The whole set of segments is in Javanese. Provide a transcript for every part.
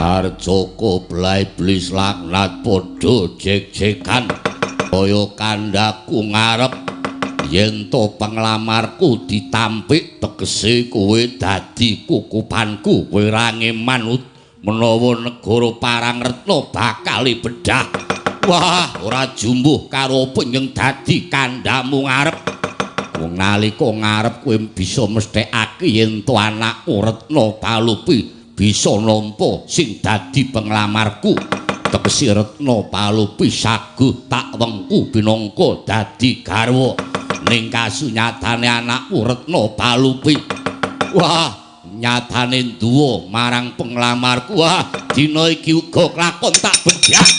Arjoko belai blis laknat podo jek-jekan kaya kandhaku ngarep yen to penglamarku ditampik tegese kowe dadi kukupanku kowe ra manut menawa negara Parangretna bakal bedah. Wah, ora jumbuh karo penyeng dadi kandhamu ngarep. Wong nalika ngarep kowe bisa mesthekake yen to anakmu Retna Palupi bisa nampa sing dadi penglamarku. Tegese Retna Palupi saguh tak wengku binangka dadi garwa. Ning kasunyatane anakmu Retna Palupi. Wah, nyatane duwa marang penglamarku. Wah, dina iki uga klakon tak bedah.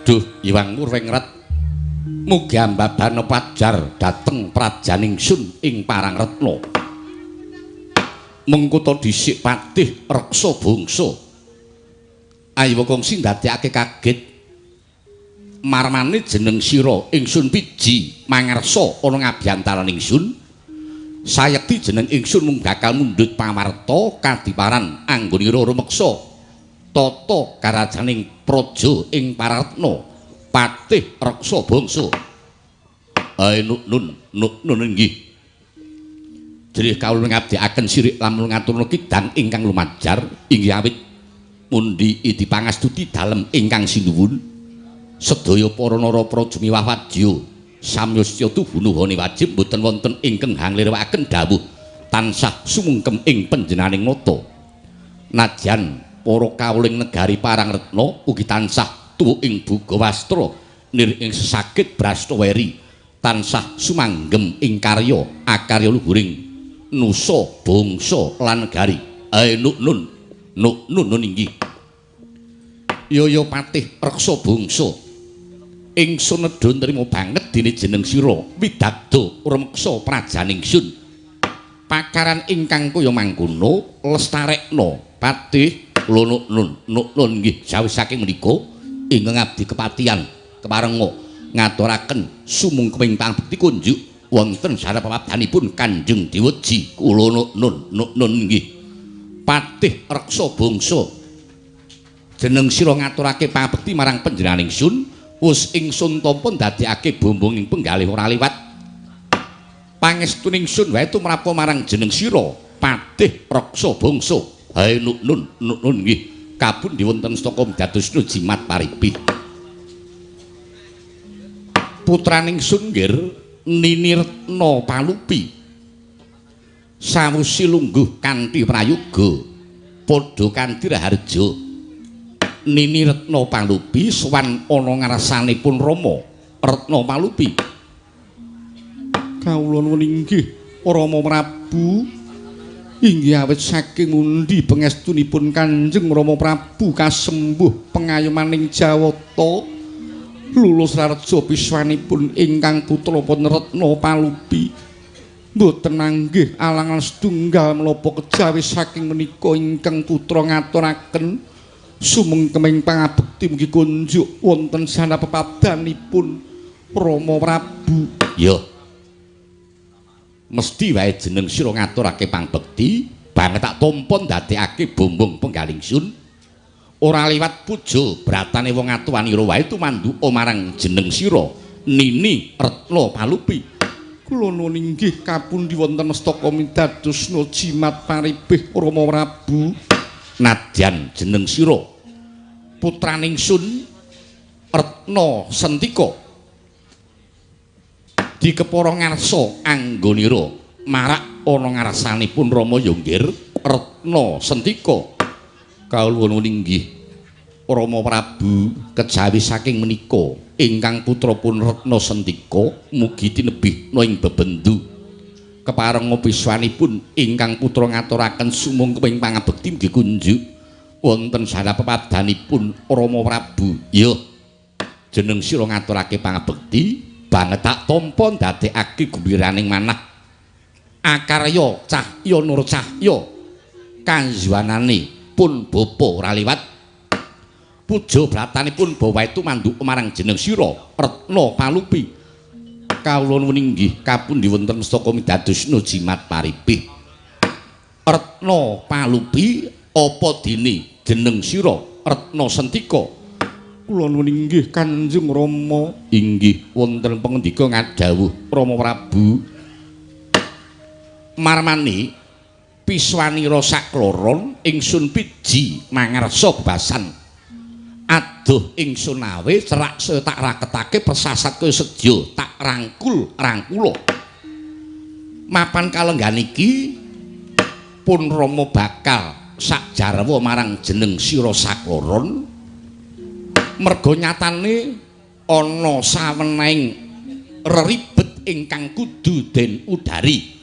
Duh, Iwang Murwengret mugi ambabana pajar dhateng prajaning sun ing Parangretna. Mengkuta dhisik patih reksa bangsa. Ayo kongsi ndadekake kaget. Marmane jeneng sira ingsun piji mangersa ana ngabiyantaraning ingsun. Sayekti jeneng ingsun mung bakal mundhut pawarta kadiparan anggonira rumeksa tata karajaning praja ing Parangretna patih reksa bangsa. Nun inggih. Jerih kawula ngabdiaken sirik lamun ngaturna kidang ingkang lumajar inggih awit mundi dipangastuti dalem ingkang sinuwun sedaya para narapraja miwah wadya samyosya tuhunuhane wajib boten wonten ingkang hangliraken dawuh tansah sumungkem ing panjenenganing nata. Nadyan para kawuling negari Parangretna ugi tansah tuwuh ing Bugawastra nir ing sesaged Brastaweri tansah sumanggem ing karya akarya luhuring nusa bangsa lan negari. Nun inggih. Yaya patih reksa bangsa ingsun nedha nrimo banget dene jeneng sira widagda rumeksa prajaning sun. Pakaran ingkang kaya mangkono lestarekna patih nun inggih jawis saking menika ingkang abdi kepatihan keparenga ngaturaken sumungkeming pangabekti kunjuk wonten sarepapabdanipun Kanjeng Dewaji kula nun inggih patih reksa bangsa jeneng sira ngaturake pangabekti marang panjenenganing sun wis ingsun tampa ndadekake bombong ing penggalih ora liwat pangestuning sun wae tumrap marang jeneng sira patih reksa bangsa. Hae nun nggih kabun diwonten staka dadosna jimat paribih putraning sun nggir Nini Retna Palupi sawusi lungguh kanthi prayoga padha kanthi raharja. Nini Retna Palupi sowan ana ngarsanipun Rama Retna Palupi. Kawula nuwun inggih Rama Prabu inggih awit saking mundi pangestunipun Kanjeng Rama Prabu kasembuh pengayomaning Jawata lulus rareja piswanipun ingkang putra Retna Palupi mboten nanggih alangan setunggal menapa kejawi saking menika ingkang putra ngaturaken sumengkeming pangabekti mugi kunjuk wonten sanapepabdanipun Rama Prabu. Ya mesti wae jeneng sira ngaturake pangabekti banget tak tampa ndadekake bombong penggaling sun ora liwat puja bratane wong atuwanira wae tumanduka marang jeneng sira Nini Retna Palupi. Kula nuwun inggih kapundi wonten mestaka midadosna jimat paribih Rama Prabu. Nadyan jeneng sira putraning sun Retna Sentika dikepara ngarsa anggonira marak ana ngarsanipun Rama Yonggir Retna Sentika. Kawula nuwun inggih Rama Prabu kejawi saking menika ingkang putrapun Retna Sentika mugi tinebihna ing bebendu keparenga biswanipun ingkang putra ngaturaken sumungkeming pangabekti mugi kunjuk wonten sanapepabdanipun Rama Prabu. Ya jeneng sira ngaturake pangabekti banget tak tampa ndadekake gembiraning manah akarya cahya nur cahya kanjwanane pun bapa ora liwat puja bratanipun bawa itu manduk marang jeneng sira Retna Palupi. Kawula nuwun inggih kapundi wonten mestaka midadosna jimat paribih. Retna Palupi apa dene jeneng sira Retna Sentika? Kula nuwun inggih Kanjeng Rama. Inggih wonten pangendika ngadhawuh Rama Prabu. Marmani piswanira sakloron ingsun piji mangarsa bebasan. Aduh ingsun awe cerak saya tak raketake persasat kaya sedya tak rangkula. Mapan kalenggan iki pun Rama bakal sak jarwa marang jeneng sira sakloron. Merga nyatane ana sawenehing reribet ingkang kudu den udari.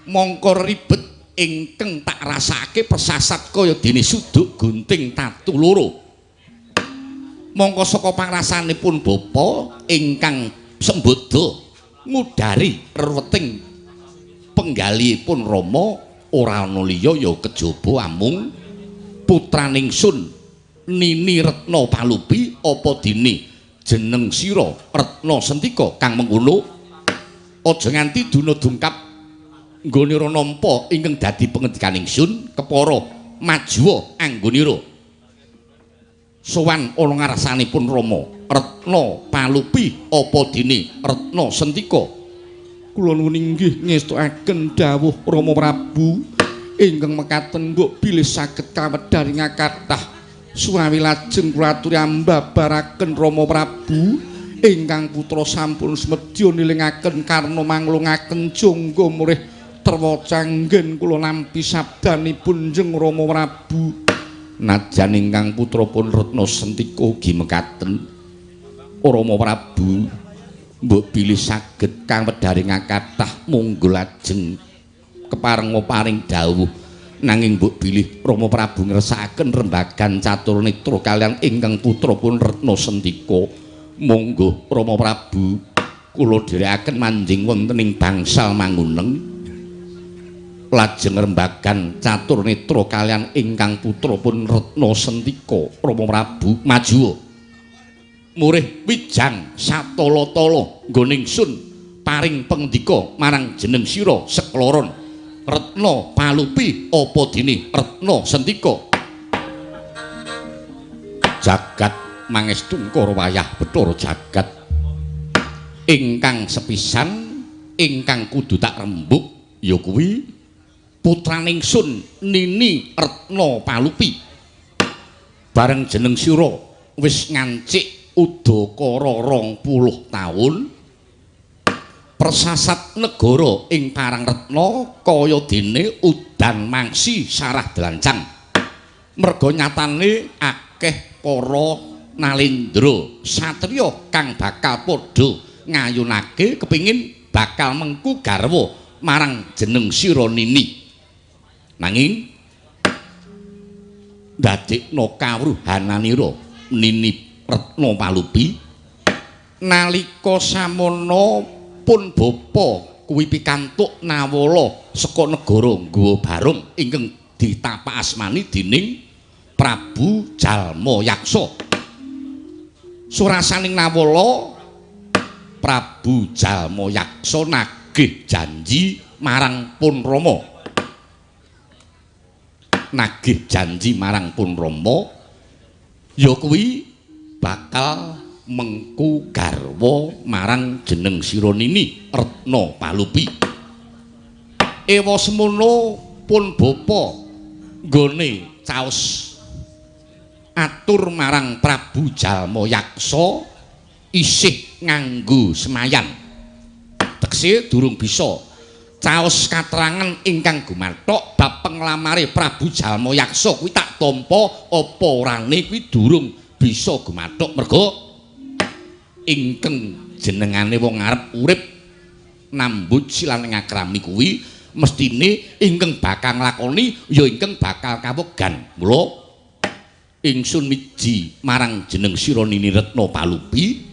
Mongko ribet ingkang tak rasake persasat kaya dene suduk gunting tatu loro. Mongko saka pangrasanipun bapa ingkang sembodo ngudari reweting penggalihipun Rama ora ana liya ya kejaba amung putraningsun Nini Retna Palupi apa dene jeneng sira Retna Sentika kang mengkono. Aja nganti duna dungkap nggonira nampa ingkang dadi pengendikan ingsun kepara majuwa anggonira. Sowan ana ngarsanipun Rama Retna Palupi apa dene Retna Sentika. Kula nuwun inggih ngestukaken dawuh Rama Prabu ingkang mekaten mbok bilih saged kawedharing kathah suwawi lajeng kula aturi ambabaraken Rama Prabu ingkang putra sampun smedya nilingaken karna manglungaken jangga murih terwa canggen kula nampi sabdanipun Jeng Rama Prabu. Najan ingkang putrapun Retna Sentika ugi mekaten Rama Prabu mbok bilih saged kawedharing kathah monggo lajeng keparenga paring dawuh nanging mbok bilih Rama Prabu ngersakaken rembagan catur netra kaliyan ingkang putrapun Retna Sentika. Monggo Rama Prabu kula dherekaken manjing wonten ing bangsal Manguneng lajeng rembagan catur netra kaliyan ingkang putrapun Retna Sentika. Rama Prabu maju murih wijang satala-tala nggone ingsun paring pangandika marang jeneng sira sekloron Retna Palupi apa dene Retna Sentika. Jagat mangestu karo wayah Bathara jagat ingkang sepisan ingkang kudu tak rembug ya kuwi putraningsun Nini Retna Palupi. Bareng jeneng sira wis ngancik udakara 20 taun persasat negara ing Parangretna kaya dene udan mangsi sarah delancang. Merga nyatane akeh para nalendra satriya kang bakal padha ngayunake kepingin bakal mengku garwa marang jeneng sira Nini. Nanging ndadekna kawruhananira Nini Retna Palupi nalika samono pun bapa kuwi pikantuk nawala saka negara Nggawa Barung ingkang ditapak asmani dening Prabu Jalma Yaksa. Surasaning nawala Prabu Jalma Yaksa nagih janji marang pun Rama. Nagih janji marang pun Rama ya kuwi bakal mengku garwa marang jeneng sira Nini Retna Palupi. Ewa semono pun bapa nggone caos atur marang Prabu Jalma Yaksa isih nganggo semayan. Tegese durung bisa caos katerangan ingkang gumathok bab penglamare Prabu Jalma Yaksa kuwi tak tampa apa orane kuwi durung bisa gumathok merga ingkang jenengane wong arep urip nambut silan ngakrami kuwi mestine ingkang bakal nglakoni ya ingkang bakal kawegan. Mula ingsun miji marang jeneng sira Nini Retna Palupi.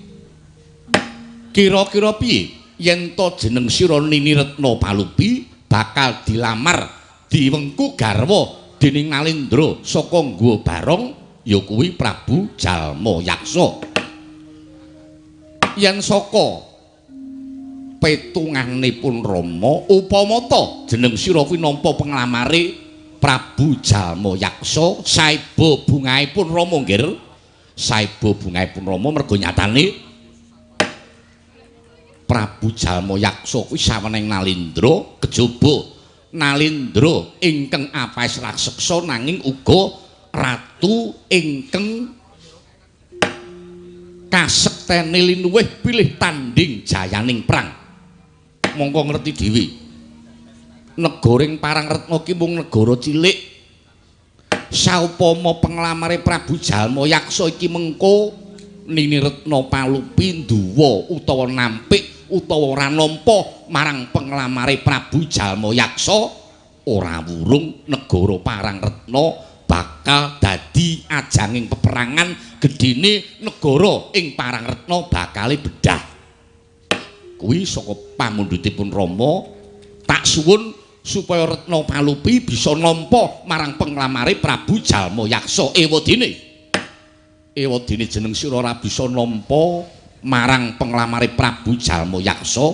Kira-kira piye yen to jeneng sira Nini Retna Palupi bakal dilamar diwengku garwa dening Nalendra saka Nggawa Barong ya kuwi Prabu Jalma Yaksa. Yen saka petunganipun Rama upama ta jeneng sira kuwi nampa penglamare Prabu Jalma Yaksa saiba bungaipun Rama nggih. Saiba bungaipun Rama mergo nyatane Prabu Jalma Yaksa kuwi saweneng Nalindra kejaba Nalindra ingkang apais raseksa nanging uga ratu ingkang kasektene linuwih pilih tanding jayaning perang. Mongko ngerti dhewe. Negoring Parangretna ki mung negara cilik. Saupama penglamare Prabu Jalma Yaksa iki mengko Nini Retna Palupi nduwa utawa nampik utawa ora nampa marang penglamare Prabu Jalma Yaksa ora wurung negara Parangretna bakal dadi ajanging peperangan gedene negara ing Parangretna bakale bedah. Kuwi saka pamundhutipun Rama tak suwun supaya Retna Palupi bisa nampa marang penglamare Prabu Jalma Yaksa ewadene jeneng sira ora bisa nampa marang penglamare Prabu Jalma Yaksa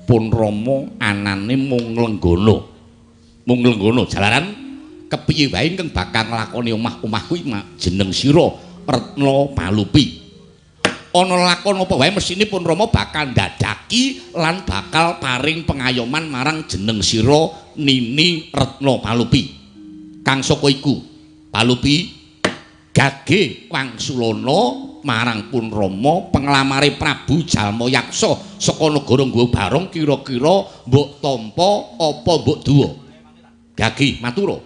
pun Rama anane mung nglenggana jalaran kepiye wae ingkang bakal nglakoni omah-omah kuwi jeneng sira Retna Palupi. Ana lakon apa wae mesine pun Rama bakal ndadaki lan bakal paring pengayoman marang jeneng sira Nini Retna Palupi. Kang saka iku Palupi gage wangsulana marang pun Rama penglamare Prabu Jalma Yaksa saka negara Nggawa Barong kira-kira mbok tampa apa mbok duwa. Gage matura.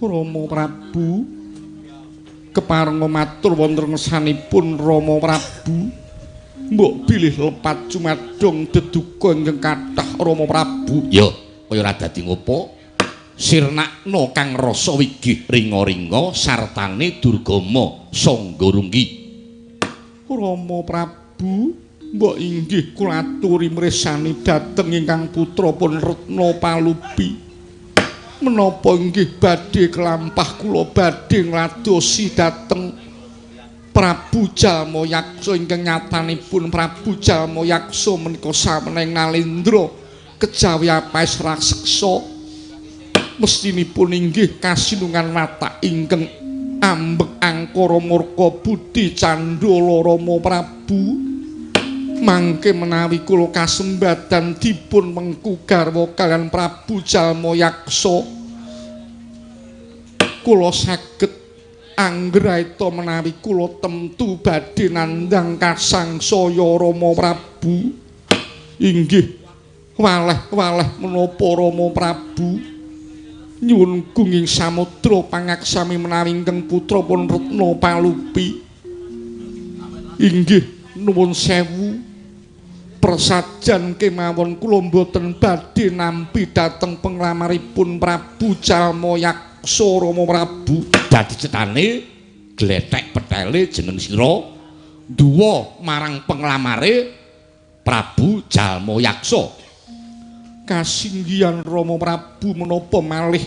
Rama Prabu keparenga matur wonten ngersanipun Rama Prabu mbok bilih lepat cumadong deduka ingkang kathah Rama Prabu. Ya, kaya ora dadi ngopo sirnakna kang rasa wigih ringa-ringa sartane Durgama Sanggurunggi. Rama Prabu mbok inggih kula aturi mresani dhateng ingkang putrapun Retna Palupi. Menapa inggih badhe kelampah kula badhe ngladosi dhateng Prabu Jalma Yaksa ingkang nyatanipun Prabu Jalma Yaksa menika saweneng Nalindra kejawi apais raseksa mestinipun inggih kasinungan watak ingkang ambek angkara murka budi candala Rama Prabu. Mangke menawi kula kasembadan dipun mengku garwa kaliyan Prabu Jalma Yaksa kula saged anggraita menawi kula temtu badhe nandhang kasangsaya Rama Prabu. Inggih waleh-waleh menapa Rama Prabu nyuwun gunging samudra pangaksami menawi ingkang putrapun Retna Palupi. Inggih nuwun sewu persajan kemawon kula mboten badhe nampi dhateng penglamaripun Prabu Jalma Yaksa Rama Prabu. Dadi cetane glethek petele jeneng sira duwa marang penglamare Prabu Jalma Yaksa. Kasinggihan Rama Prabu menapa malih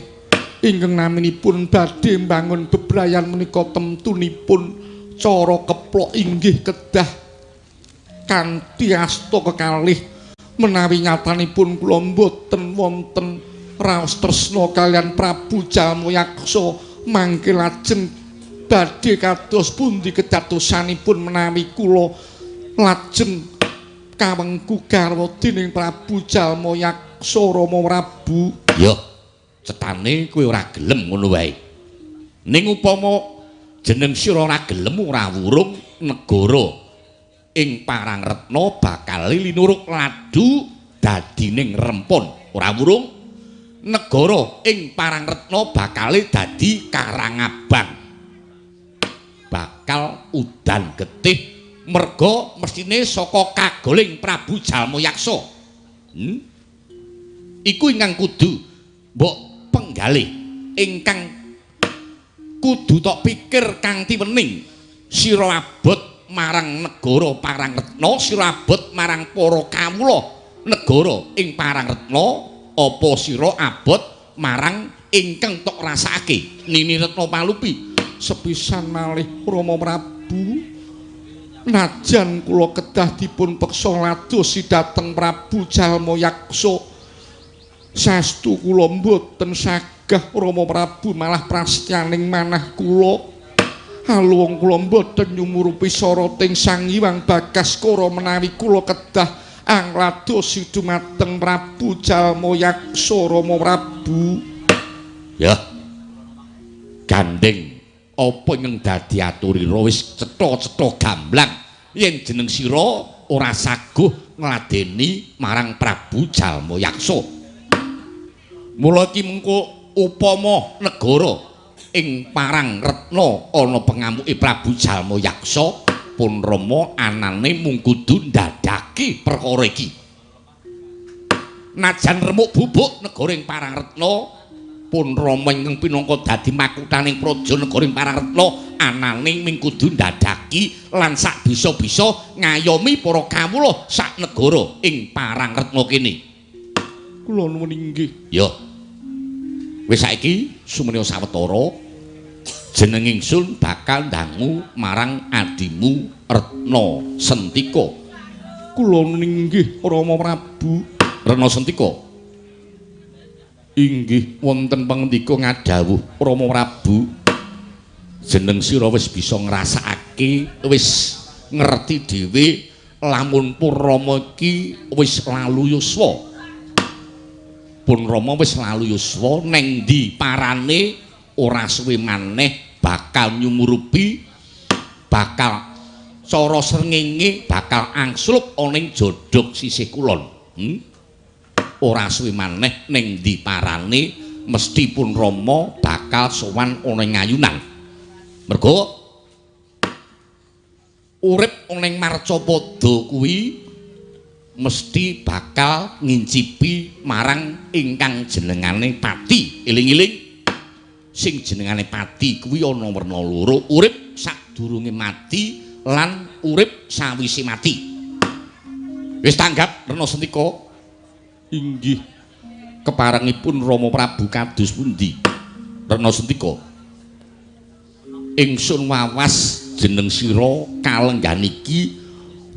ingkang naminipun badhe mbangun bebrayan menika temtunipun cara keplok inggih kedah kanthi asta kekalih menawi nyatanipun kula mboten wonten raos tresna kaliyan Prabu Jalma Yaksa mangke lajeng badhe kados pundi kedatosanipun menawi kula lajeng kawengku garwa dening Prabu Jalma Yaksa Rama Prabu. Ya, cetane kowe ora gelem ngono wae. Ning upama jeneng sira ora gelem ora wurung negara ing Parangretna bakal linuruk ladu dadining rempon. Ora wurung negara ing Parangretna bakal dadi Karangabang. Bakal udan getih merga mestine saka kagoling Prabu Jalma Yaksa. Iku ingkang kudu mbok penggalih ingkang kudu tok pikir kanthi wening sira abot marang negara Parangretna, sira abot marang para kawula negara ing Parangretna apa sira abot marang ingkang tok rasake Nini Retna Palupi. sepisan malih Rama Prabu najan kula kedah dipun peksa ladosi dhateng Prabu Jalma Yaksa saestu kula mboten sagah Rama Prabu malah prasetyaning manah kula haluwung kula mboten nyumurupi soroting Sang Hyang Bagaskara menawi kula kedah angladosi dumateng Prabu Jalma Yaksa Rama Prabu. Ya gandeng apa ingkang dadi aturira wis cetha-cetha gamblang yen jeneng sira ora saguh ngladeni marang Prabu Jalma Yaksa. Mula iki mengko upama negara ing Parang Retna ana pengamuke Prabu Jalma Yaksa pun Rama anane mung kudu ndadake perkara iki. Najan remuk bubuk negara ing Parang Retna pun Rama ingkang pinangka dadi makuthaning praja negara ing Parangretna ananing ming kudu ndadaki lan sak bisa-bisa ngayomi para kawula sak negara ing Parangretna kene. Kula nuwun inggih. Ya. Wis saiki sumene sawetara jeneng ingsun bakal ndangu marang adimu Retna Sentika. Kula nuwun inggih Rama Prabu. Retna Sentika. Inggih wonten pangandika ngadhawuh Rama Prabu jeneng sira wis bisa ngrasakake wis ngerti dhewe lamun pun Rama iki wis lalu yuswa pun Rama wis lalu yuswa neng ndi parane ora suwe maneh bakal nyumurupi bakal cara srengenge bakal angsluk ana ing jodhog sisih kulon. Ora suwe maneh ning ndi parane mesti pun Rama bakal sowan ana ing ayunan. Mergo urip ana ing Marcapada kuwi mesti bakal ngincipi marang ingkang jenengane pati. Eling-eling sing jenengane pati kuwi ana werna loro, urip sadurunge mati lan urip sawise mati. Wis tanggap Retna Sentika? Inggih. Keparengipun Rama Prabu kados pundi? Retna Sentika. Ingsun wawas jeneng sira kalenggan iki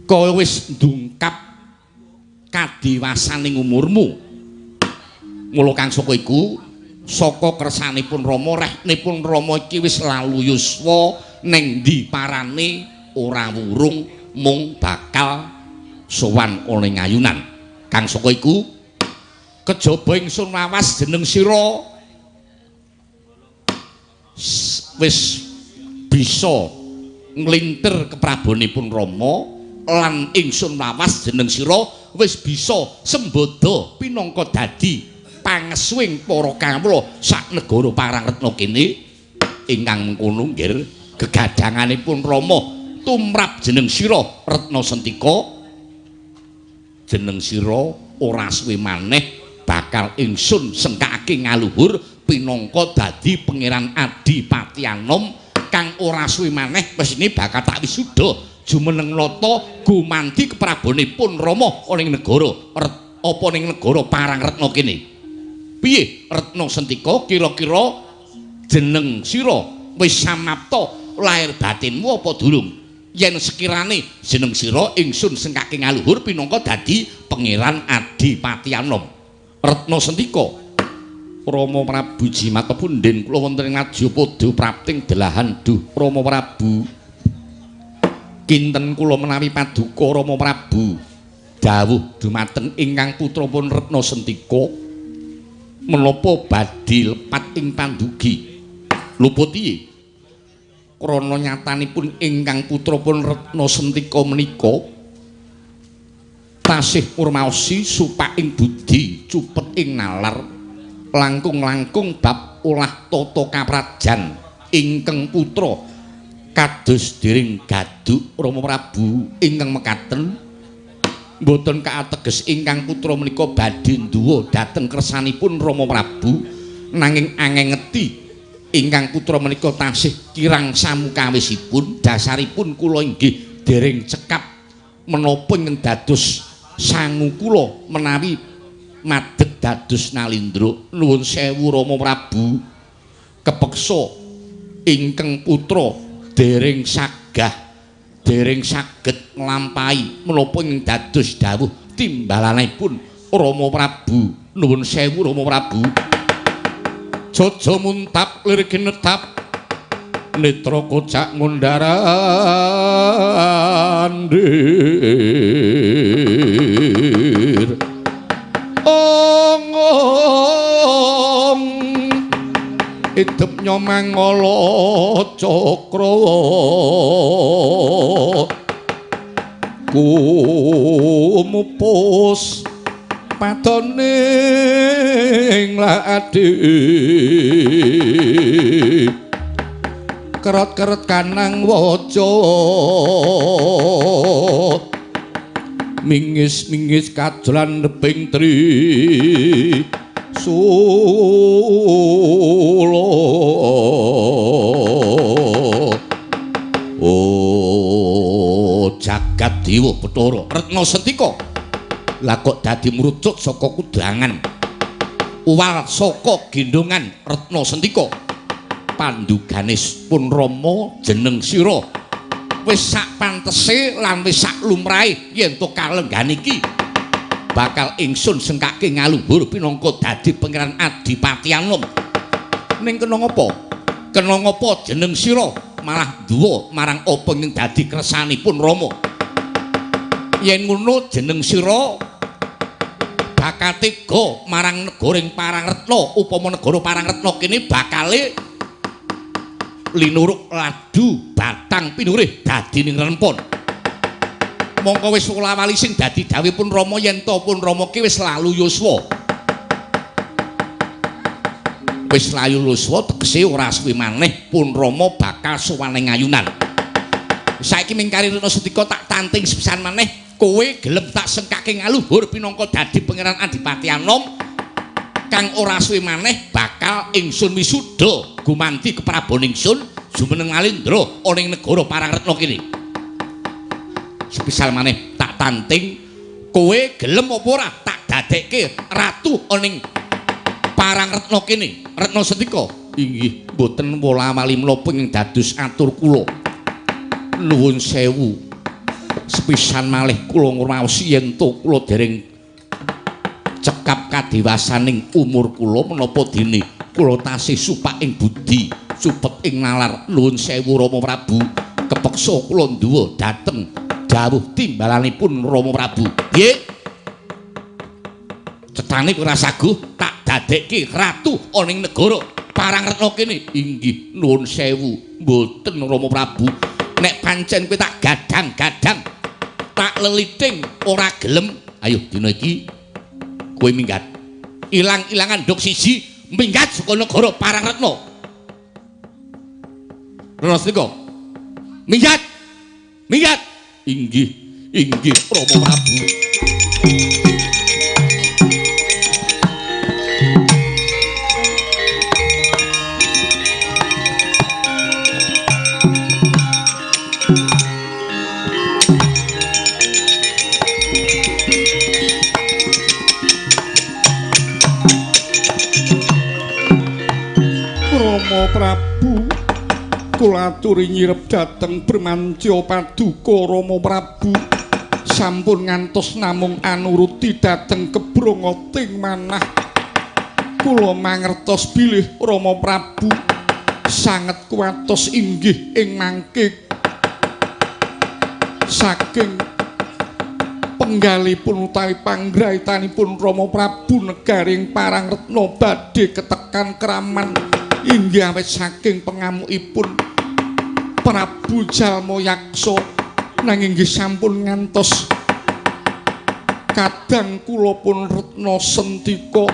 kaya wis ndungkap kadewasaning umurmu. Mula kang saka iku saka kersanipun Rama rehnipun Rama iki wis lalu yuswa ning ndi parane ora wurung mung bakal sowan ana ing ayunan. Kang saka iku kejaba ingsun wawas jeneng sira wis bisa nglintir keprabonipun Rama lan ingsun wawas jeneng sira wis bisa sembada pinangka dadi pangesuwing para kawula sak negara Parangretna kene ingkang mengkono nggih gegadanganipun Rama tumrap jeneng sira Retna Sentika jeneng sira ora suwe maneh bakal ingsun sengkake ngaluhur pinangka dadi pangeran Adipati Anom kang ora suwe maneh wis ini bakal tak wisuda jumeneng nata gumanti keprabonipun Rama ana ing negara apa ning negara Parangretna kene. Piye Retna Sentika kira-kira jeneng sira wis samapta lair batinmu apa durung? Yen sekirane jeneng sira ingsun sengkake ngaluhur pinangka dadi pangeran Adipati Anom. Retna Sentika. Rama Prabu jimat pundhen kula wonten ing Ngajyapada prapting delahan duh Rama Prabu. Kinten kula menawi paduka Rama Prabu dawuh dumateng ingkang putrapun Retna Sentika menapa badhe lepat ing pandugi. Luput piye? Krana nyatanipun ingkang putrapun Retna Sentika menika tasih urmaosi supaing budi cupet ing nalar langkung-langkung bab olah tata kaprajan ingkang putra kados dering Gaduk Rama Prabu ingkang mekaten boten kaateges ingkang putra menika badhe nduwa dhateng kersanipun Rama Prabu nanging angengeti ingkang putra menika tasih kirang samukawisipun dasaripun kula inggih dereng cekap menapa ingkang dados sangu kula menawi madeg dados nalindra nuwun sewu Rama Prabu kepeksa ingkang putra dereng dereng saged nglampahi menapa ing dados dawuh timbalanipun Rama Prabu. Nuwun sewu Rama Prabu. Jaja muntap lir kinetap netra kocak ngundarandir ong idep nyomang ngala cakra kumupus patoning ladi kerot-kerot kanang waca mingis-mingis kajolan nebing tri sulo jagat dewa Bathara Retna Sentika lah kok dadi mrucut saka kudangan uwal saka gendongan Retna Sentika panduganis pun Rama jeneng sira wis sak pantese lan wis sak lumrahe yen to kalenggan iki bakal ingsun sengkake ngaluhur pinangka dadi pangeran Adipati Anom ning kena ngapa jeneng sira malah duwa marang apa ing dadi kersanipun Rama yen ngono jeneng sira bakal tega marang negoring Parangretna upama negara Parangretna kene bakale linuruk ladu batang pinurih dadi ning rempon mongko wis wala-wali sing dadi dawuhipun Rama yen to pun Rama ki wis lalu yuswa tegese ora suwe maneh pun Rama bakal sowan ing ayunan saiki mingkari Retna Sentika tak tanting sepisan maneh kowe gelem tak sengkake ngaluhur pinangka dadi pangeran Adipati Anom kang ora suwe maneh bakal ingsun wisuda gumanti keprabon ingsun jumeneng Alendra ana ing negara Parangretna kene. Sepisal maneh tak tanting kowe gelem apa ora tak dadekke ratu ana ing Parangretna kene. Retna Sentika inggih mboten wola-wali menapa ing dados atur kula. Nuwun sewu. Sepisan malih kula ngurmaosi yen to kula dereng cekap kadewasaning umur kula menapa dene kula tasih supak ing budi supet ing nalar nuwun sewu Rama Prabu kepeksa kula nduwa dhateng dawuh timbalanipun Rama Prabu nggih cetane ora saguh tak dadekke ratu ana ing negara Parangretna kene inggih nuwun sewu mboten Rama Prabu nek pancen kowe tak gadang-gadang tak leliting ora gelem ayo dina iki kowe minggat ilang-ilangan ndok siji minggat saka negara Parangretna Retna Sentika minggat inggih Rama Prabu Prabu kula aturi nyirep dhateng Bramantya Paduka Rama Prabu sampun ngantos namung anuruti dhateng kebrongoting manah kula mangertos bilih Rama Prabu sanget kuwatos inggih ing mangke saking penggalipun utawi panggraitanipun Rama Prabu negaring Parangretna badhe ketekan kraman inggih awit saking pengamukipun Prabu Jalma Yaksa nanging inggih sampun ngantos kadang kula pun Retna Sentika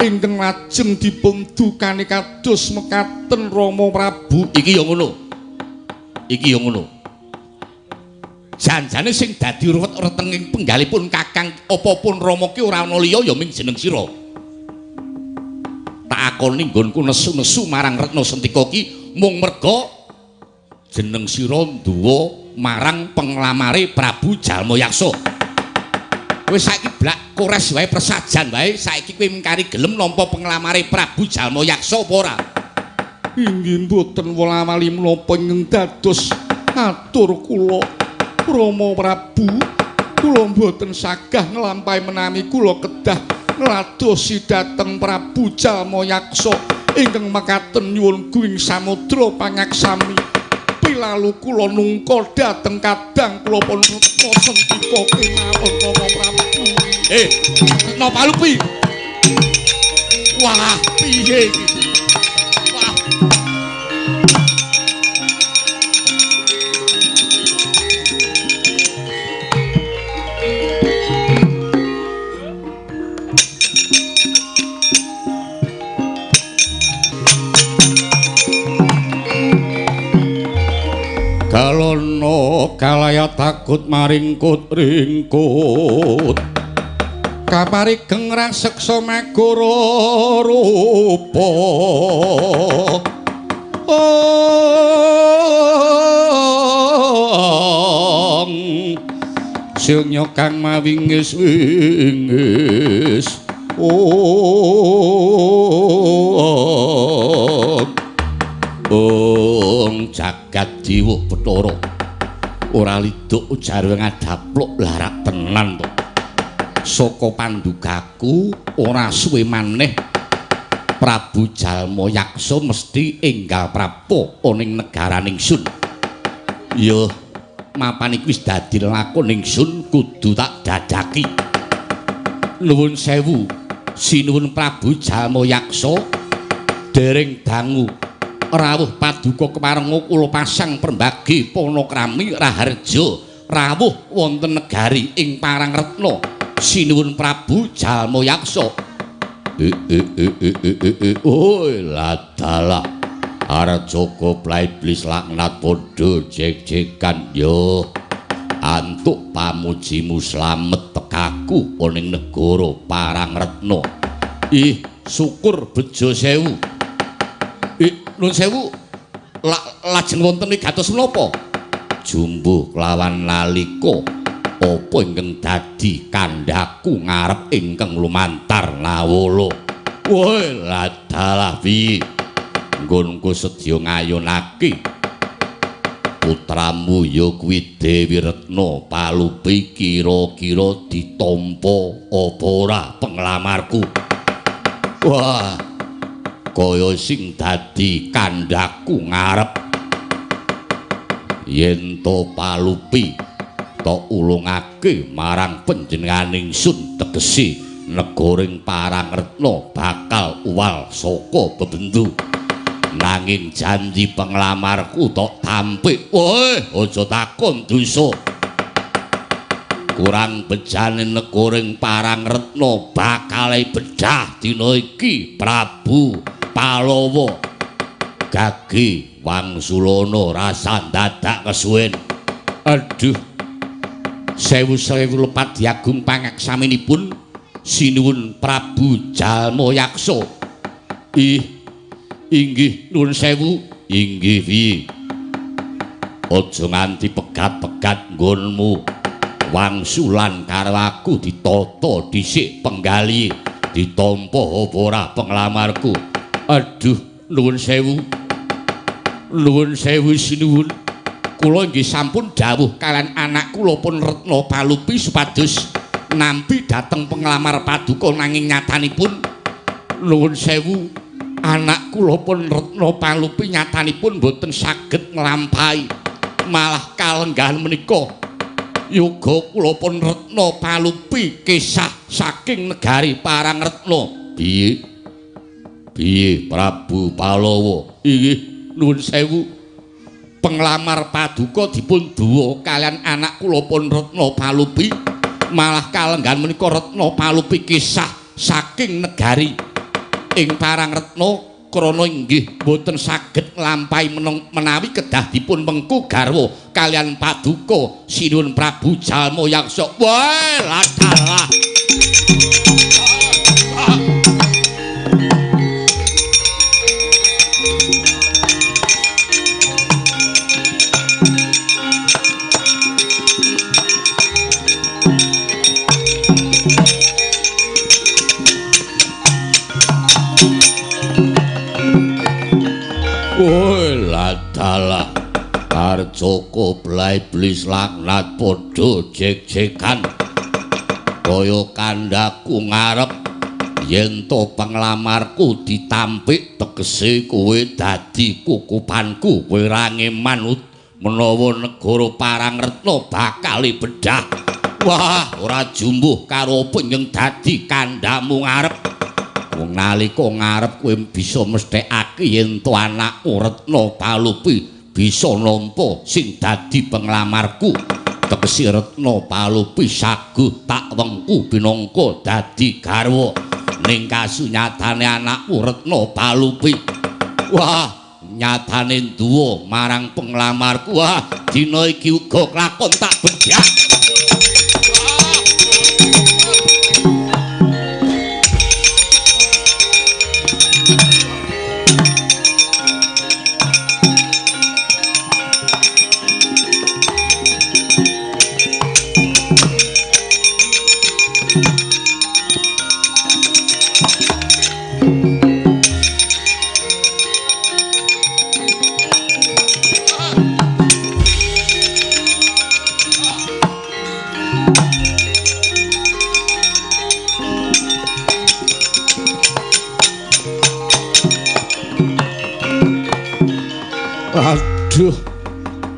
ingkang lajeng dipun dukani kados mekaten Rama Prabu iki ya ngono janjane sing dadi ruwet-ruwetenging penggalipun Kakang apa pun Rama ki ora ana liya ya ming jeneng sira akoni nggonku nesu-nesu marang Retna Sentika ki mung merga jeneng sira nduwa marang penglamare Prabu Jalma Yaksa. Wis saiki blak kores wae persajan wae saiki kowe mingkari gelem nampa penglamare Prabu Jalma Yaksa apa ora? inggih mboten wala-wali menapa ingkang dados atur kula Rama Prabu. Kula mboten sagah nglampahi menami kula kedah ngladosi dhateng Prabu Jalmayaksa ingkang mekaten nyuwun guing samudra pangaksami. Pilalu kula nungka dhateng kadang kula pun sendika kemawon Rama Prabu. Napa lupi? Wah, piye iki? Wah. Kalono kalaya takut maringkut ringkut kaparigeng raseksa megara rupa sing kang mawingis-wingis jagat diwuh Bathara ora liduk jarwe ngadapluk larak tenan to saka pandugaku ora suwe maneh Prabu Jalmayaksa mesti enggal prapo ning negaraning Sun. Ya mapan iki wis dadi lakon ingsun kudu tak dadaki. Nuwun sewu sinuwun Prabu Jalmayaksa dereng dangu rawuh paduka keparenga kula pasang permbagi panakrami raharja rawuh wonten negari ing Parangretna sinuwun Prabu Jalmayaksa. Oi ladala arjoko plaiblis laknat padha jek-jekan yo antuk pamujimu slamet tekaku ning negara Parangretna. Ih syukur bejo sewu. Nun sewu lajeng wonten kados menapa? Jumbuh kelawan nalika apa ingkang dadi kandhaku ngarep ingkang lumantar nawala. Woi ladalah piye nggonku sedya ngayunake putramu ya kuwi Dewi Retna Palupi kira-kira ditampa apa ora penglamarku. Wah kaya sing dadi kandhaku ngarep yen to Palupi tok ulungake marang panjenenganing Sun tegese negaring Parangretna bakal uwal saka bebendu nanging janji penglamarku tok tampik. Woi aja takon dosa kurang bejane negaring Parangretna bakal bedah dina iki Prabu Palawa gage Wangsulana rasa dadak kesuwen. Aduh sewu lepat diagung pangaksaminipun sinuwun Prabu Jalmayaksa. Inggih nuwun sewu. Inggih piye aja nganti pegat-pegat nggonmu wangsulan karo aku ditata dhisik penggali ditampa apa ora penglamarku. Aduh nuwun sewu. Nuwun sewu sinuwun. Kula inggih sampun dawuh kalian anak kula pun Retna Palupi supados nampi dhateng penglamar paduka nanging nyatanipun nuwun sewu anak kula pun Retna Palupi nyatanipun boten saged nglampahi malah kalenggahan menika yoga kula pun Retna Palupi kisah saking negari Parangretna. Piye Prabu Palawa? Inggih nuwun sewu. Penglamar paduka dipun duwa kalian anak kula pun Retna Palupi malah kalenggan menika Retna Palupi kisah saking negari ing Parangretna krana inggih boten saged nglampahi menawi kedah dipun mengku garwa kalian paduka sinuwun Prabu Jalmayaksa. Wah ladalah Joko Blai Blis laknat padha jek-jekan kaya kandhaku ngarep yen to penglamarku ditampik tegese kowe dadi kukupanku kowe ra ngeman menawa negara Parangretna bakal bedah. Wah, ora jumbuh karo penyeng dadi kandhamu ngarep. Wong nalika ngarep kowe bisa mesthekake yen to anakku Retna Palupi bisa nampa sing dadi penglamarku. Tegese Retna Palupi saguh tak wengku binangka dadi garwa. Ning kasunyatane anakku Retna Palupi. Wah, nyatane duwa marang penglamarku. Wah, dina iki uga klakon tak bedah. Aduh,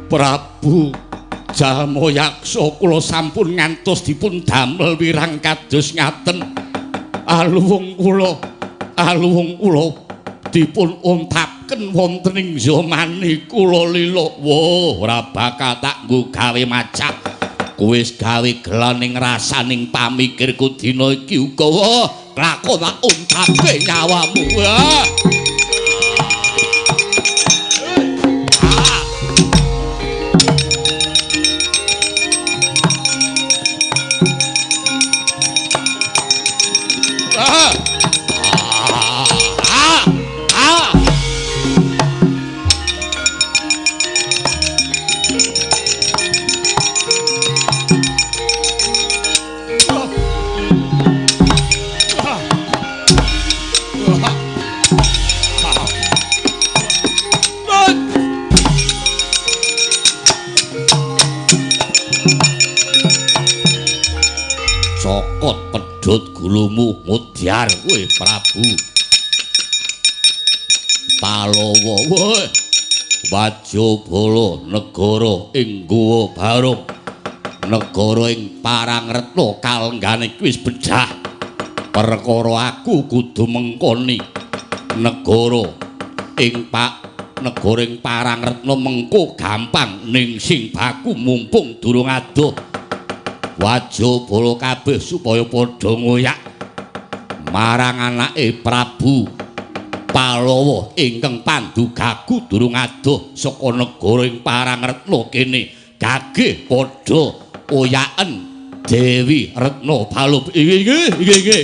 Prabu Jalmayaksa kula sampun ngantos dipun damel wirang kados ngaten. Aluwung kula dipun untapken wonten ing zamane kula lila. Wah, ora bakal tak nggo gawe macak. Kowe wis gawe gelaning rasaning pamikirku dina iki uga. Wah, lakon tak untapke nyawamu. Wah. Cokot pedhot gulumu mudyar kowe Prabu Palawa. Woh, Wajabala negara ing Guwa Barung, negara ing Parangretna kalenggane wis bedah. Perkara aku kudu mengkoni negara ing Parangretna mengko gampang ning sing baku mumpung durung adoh. Wajabala kabeh supaya padha ngoyak marang anake Prabu Palawa ingkang pandugaku durung adoh saka negara ing Parangretna kene. Gageh padha oyaken Dewi Retna Palupi. Nggih.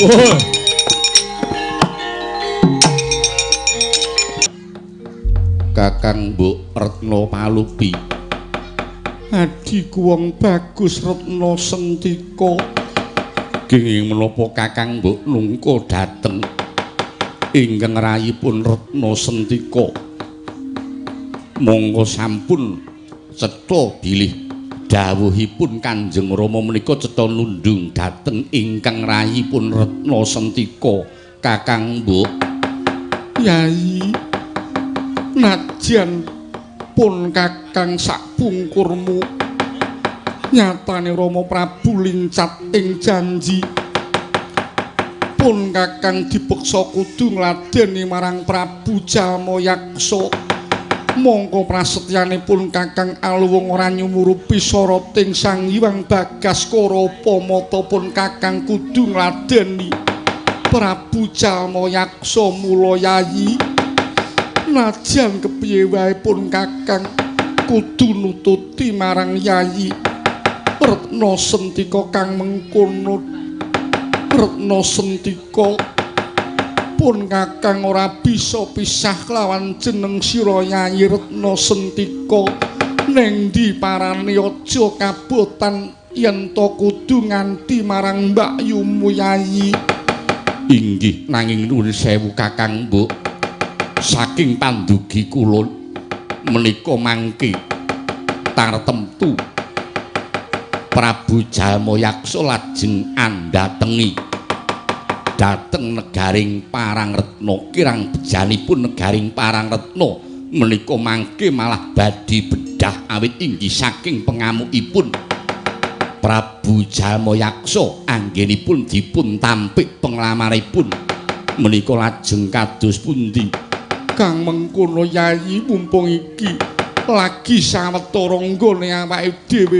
Wah. Kakang Mbok Retna Palupi. Adiku wong bagus Retna Sentika. Kenging menapa Kakang Mbok nungka dateng ingkang rayipun Retna Sentika. Monggo sampun cetha bilih dawuhipun Kanjeng Rama menika cetha nundung dateng ingkang rayipun Retna Sentika. Kakang Mbok. Yai, najan pun Kakang sakpungkurmu nyatane Rama Prabu lincat ing janji. Pun Kakang dipeksa kudu ngladeni marang Prabu Jalmayaksa. Mongko prasetyanipun Kakang Aluwung ora nyumurupi soroting Sang Hyang Bagaskara Pamata pun Kakang kudu ngladeni Prabu Jalmayaksa mula Yayi. Najan kepiye wae pun Kakang kudu nututi marang Yayi Retna Sentika kang mengkono. Retna Sentika pun Kakang ora bisa pisah lawan jeneng sira Yayi Retna Sentika. Ning ndi parane aja kabotan yen to kudu nganti marang Mbak Yumu Yayi. Inggih, nanging nuwun sewu Kakang Mbok. Saking pandugi kula menika mangke tartemtu Prabu Jalmayaksa lajeng andhatengi dhateng negaring Parangretna kirang bejanipun negaring Parangretna menika mangke malah badhe bedah awit inggih saking pengamukipun Prabu Jalmayaksa anggenipun dipun tampik penglamaripun menika lajeng kados pundi Kang mengkono Yayi mumpung iki lagi sawetara nggone awake dhewe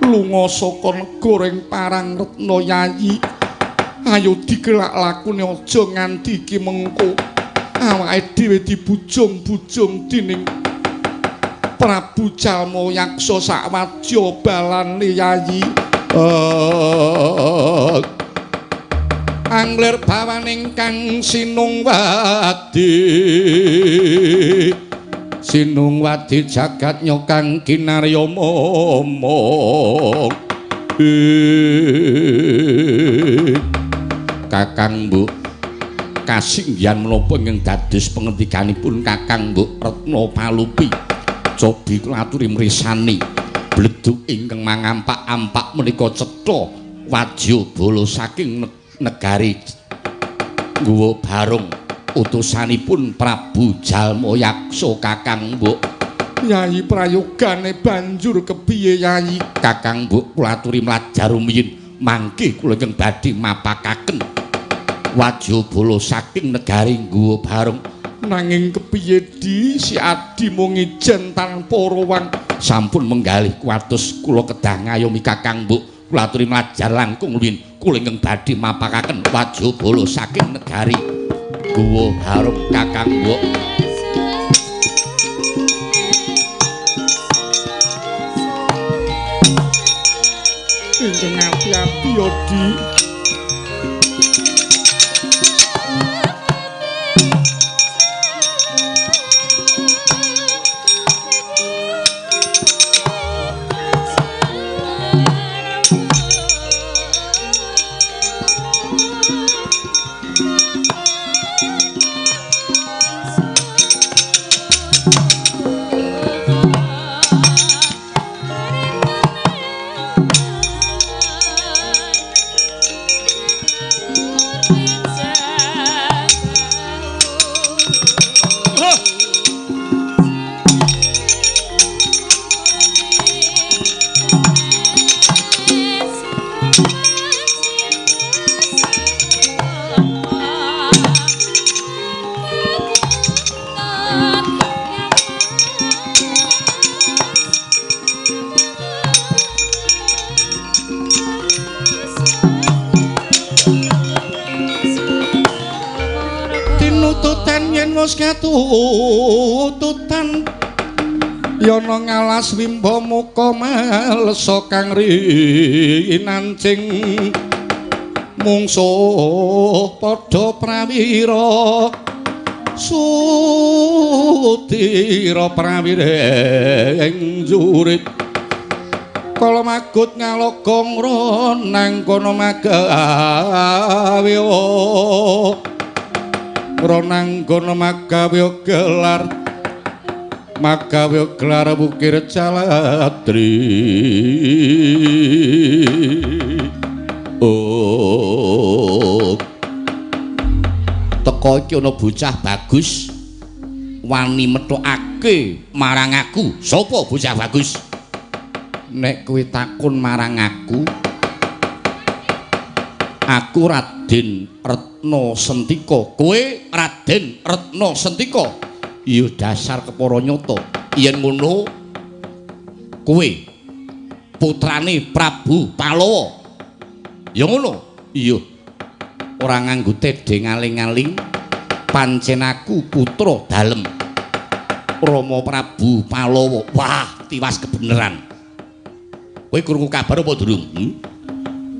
lunga saka negara ing Parangretna Yayi ayo dikelak lakune aja nganti iki mengko awake dhewe dibujung-bujung dening Prabu Jalmayaksa sakwadya balane Yayi angler bawaning kang Sinung Wadi jagat nyokang kinarya momong Kakang Mbok kasinggihan menapa ingkang dados pengendikanipun Kakang Mbok Retna Palupi cobi kula aturi mrisani bleduk ingkang mangampak-ampak menika cetha wadyabala saking negari Guwa Barung utusanipun Prabu Jalmayaksa Kakang Mbok Yayi prayogane banjur kepiye Yayi Kakang Mbok kula aturi mlajar rumiyin mangke kula ingkang badhe mapakaken wadyabala saking negari Guwa Barung nanging kepiye di si Adi mung ijen tanpa rowang sampun menggalih kuatus kula kedah ngayomi Kakang Mbok kula aturi mlajar langkung luwih kula ingkang badhe mapakaken wadyabala saking negari Guwa Barung Kakang Mbok ingkang ati-ati ya Di tututan yana ngalas wimba muka malesa kang rinancing mungsuh padha prawira sutira prawireng jurit kala magut ngalogong ronang kono magawe ronang kono magawe gelar bukir calatri teko iki ana bocah bagus wani metokake marang aku sapa bocah bagus nek kowe takon marang aku Raden Retna Sentika kowe Raden Retna Sentika iya dasar kepara nyata yen ngono kowe putrane Prabu Palawa ya ngono iya ora nganggo tedhe ngaling-aling pancen aku putra dalem Rama Prabu Palawa wah tiwas kebeneran kowe krungu kabar apa durung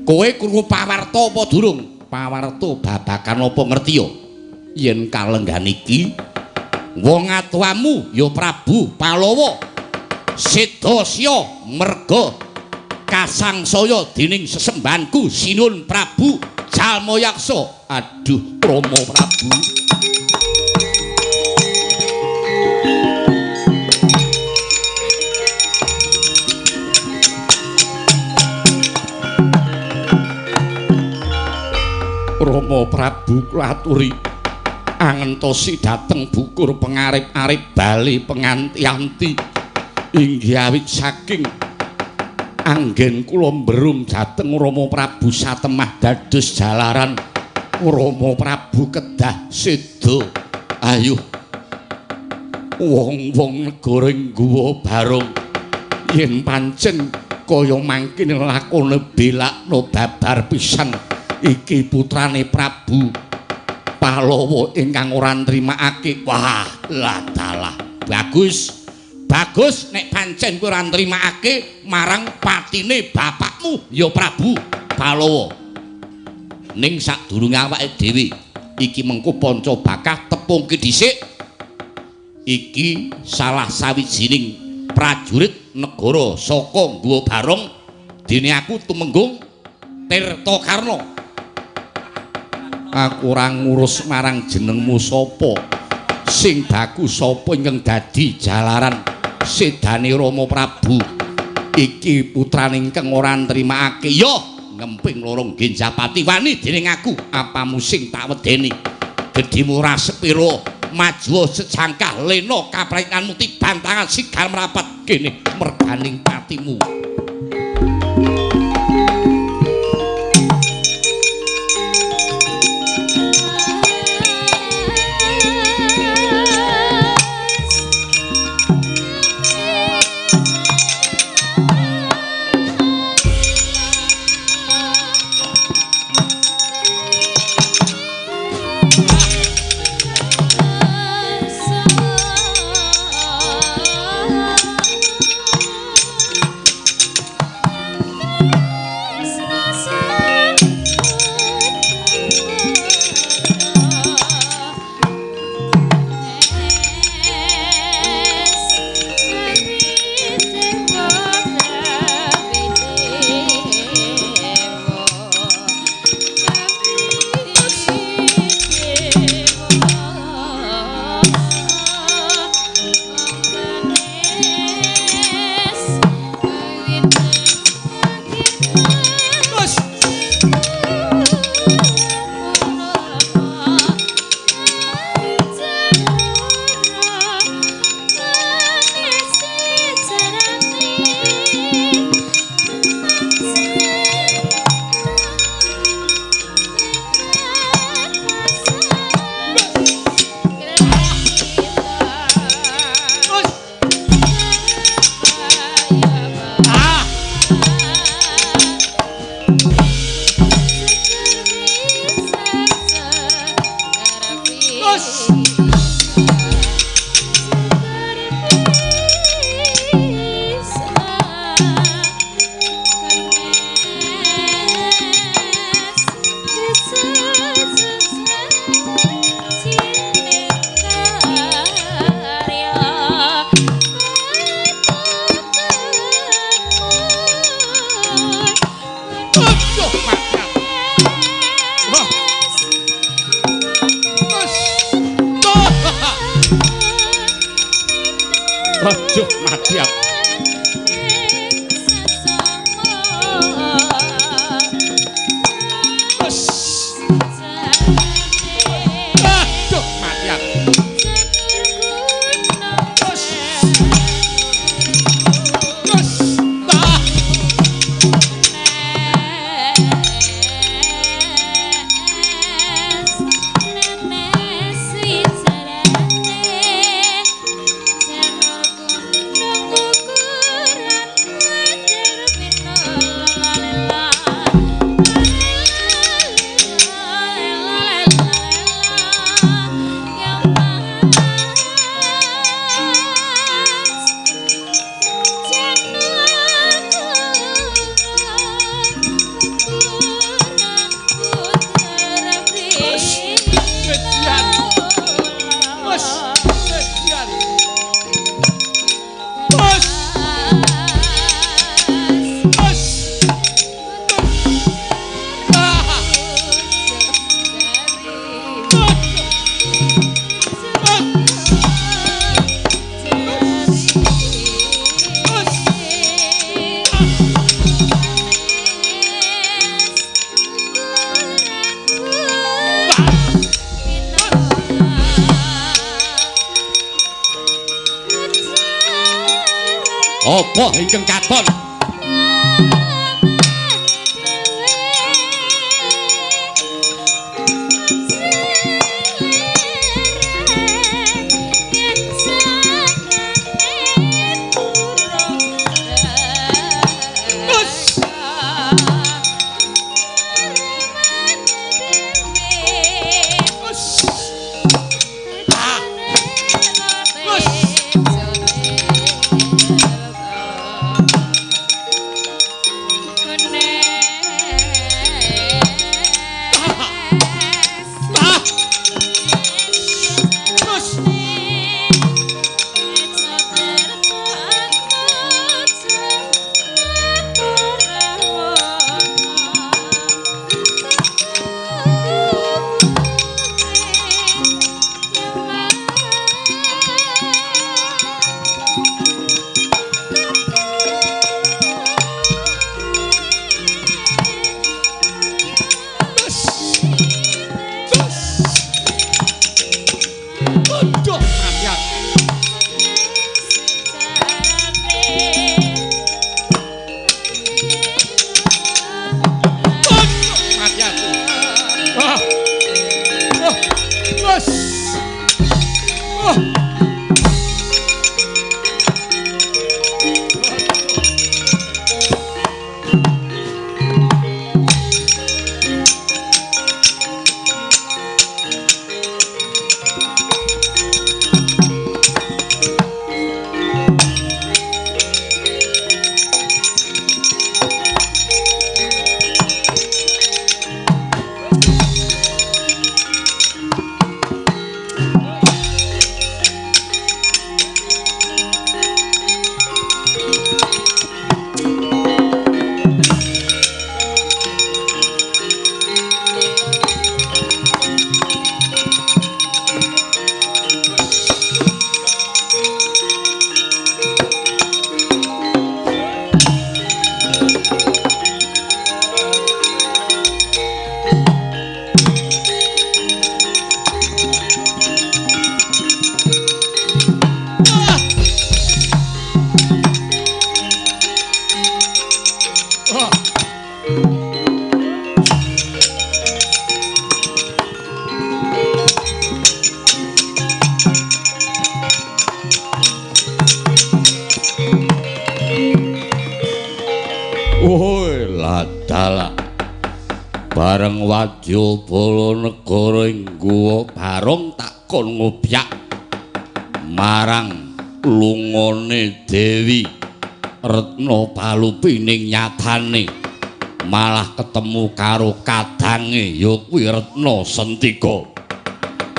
kowe krungu pawarta apa durung pawarta babakan apa ngerti ya yen kalenggan iki wong atuamu ya Prabu Palawa sedasya merga kasangsaya dening sesembahanku Sinun Prabu Jalmayaksa aduh Rama Prabu Rama Prabu kula aturi angentosi dhateng bukur pengarip-arip bali penganti-anti inggih awit saking anggen kula mbrum dhateng Rama Prabu satemah dados jalaran Rama Prabu kedah seda ayo wong-wong negara ngguwa barong yen pancen kaya mangkin lakone belakno babar pisan iki putrane Prabu Palawa ingkang ora nrimakake wah ladalah bagus nek pancen kowe ora nrimakake marang patine bapakmu ya Prabu Palawa ning sadurunge awake dhewe iki mengko panca bakah tepungke dhisik iki salah sawijining prajurit negara saka Guwa Barong dene aku tumenggung Tirtakarna aku ora ngurus marang jenengmu sapa sing bagus sapa ingkang dadi jalaran sedane Rama Prabu iki putrane ingkang ora nrimakake ya ngemping lorong Genjapati wani dening aku apamu sing tak wedeni gedhimu ora sepira maju secangkah lena kaprayanganmu tibantangan sigal merapat kene merganing patimu Aduh, mati aku. Aduh, mati aku. Look apa ingkang katon? Bareng Wadyabala negara ing Guwa Barong takon ngobyak marang lungone Dewi Retna Palupi ning nyatane malah ketemu karo kadange ya kuwi Retna Sentika.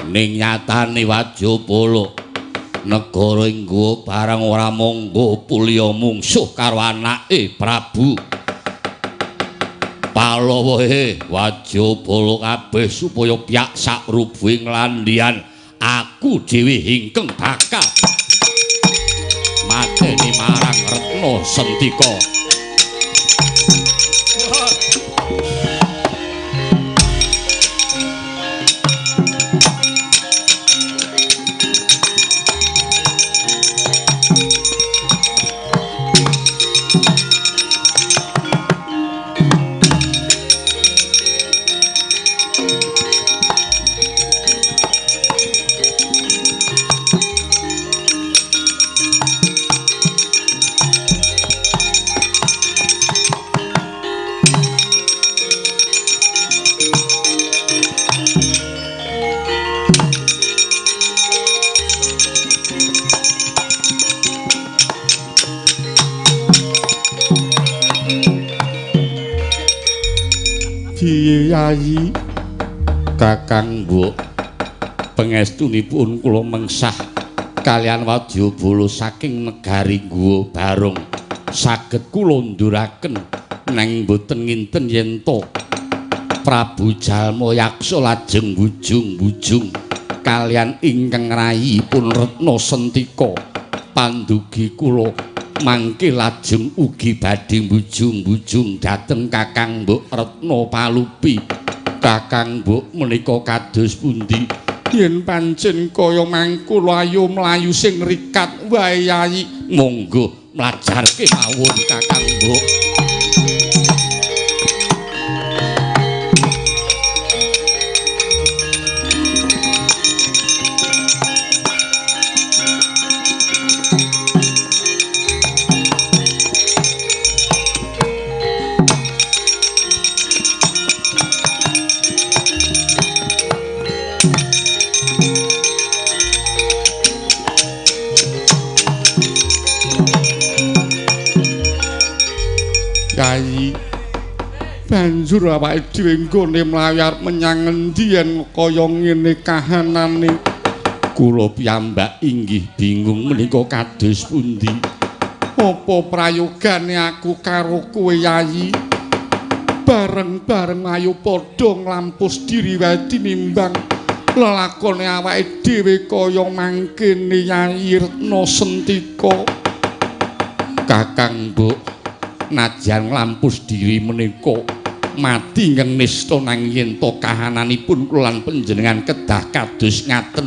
Ning nyatane Wadyabala negara ing Guwa Barong ora monggo Pulya mungsuh karo anake Prabu Palawahe Wadyabala kabeh supaya piyak sakrubuing landian aku dhewe ingkang bakal mateni marang Retna Sentika. Yayi Kakang Mbok pangestunipun kula mengsah kalian Wadyabala saking negari Guwa Barong saged kula nduraken nang boten nginten yen to Prabu Jalmayaksa lajeng bujung-bujung kalian ingkang rayipun Retna Sentika pandugi kula mangke lajeng ugi badhe bujung-bujung dhateng Kakang Mbok Retna Palupi. Kakang Mbok menika kados pundi? Yen pancen kaya mangkono ayo mlayu sing rikat wae Yayi. Monggo mlajarke mawon Kakang Mbok. Kyai banjur awake dhewe nggone mlayar menyang endi yen kaya ngene kahanane. Kula piyambak inggih bingung menika kados pundi. Apa prayogane aku karo kowe Yayi? Bareng-bareng ayo padha nglampus diri wae tinimbang lelakone awake dhewe kaya mangkene Yayi Retna Sentika. Kakang Mbok, najan nglampus diri menika mati ingkang nista nanging yen to kahananipun kula lan panjenengan kedah kados ngaten.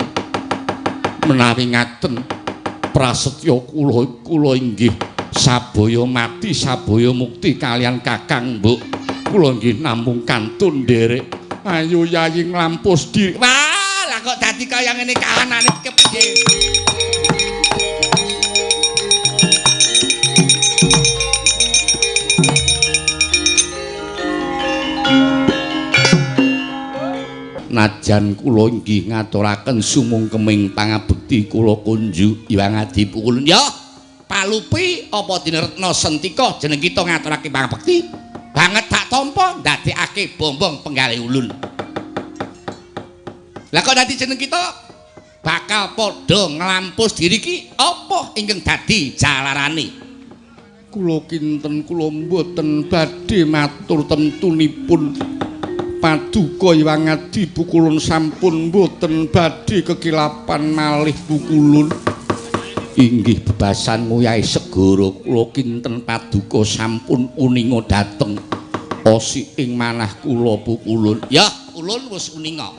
Menawi ngaten prasetya kula inggih sabaya mati sabaya mukti kalian Kakang Mbok. Kula nggih namung kantun nderek. Ayo Yayi nglampus diri. Wah, lah kok dadi kaya ngene kahanane kepiye? Najan kula inggih ngaturaken sumungkeming pangabekti kula kunjuk Hyang Adipukulun. Ya, palupi apa dina Retna Sentika jeneng kita ngaturake pangabekti banget tak tampa ndadekake bombong penggalih ulun. Lah kok dadi jeneng kita bakal padha nglampus diri ki apa ingkang dadi jalarane? Kula kinten kula mboten badhe matur temtunipun paduka Hyang Adipukulun sampun mboten badhe kekilapan malih pukulun. Inggih bebasanmu Yai Segara kula kinten paduka sampun uninga dhateng osik ing manah kula pukulun. Ya, ulun wis uninga.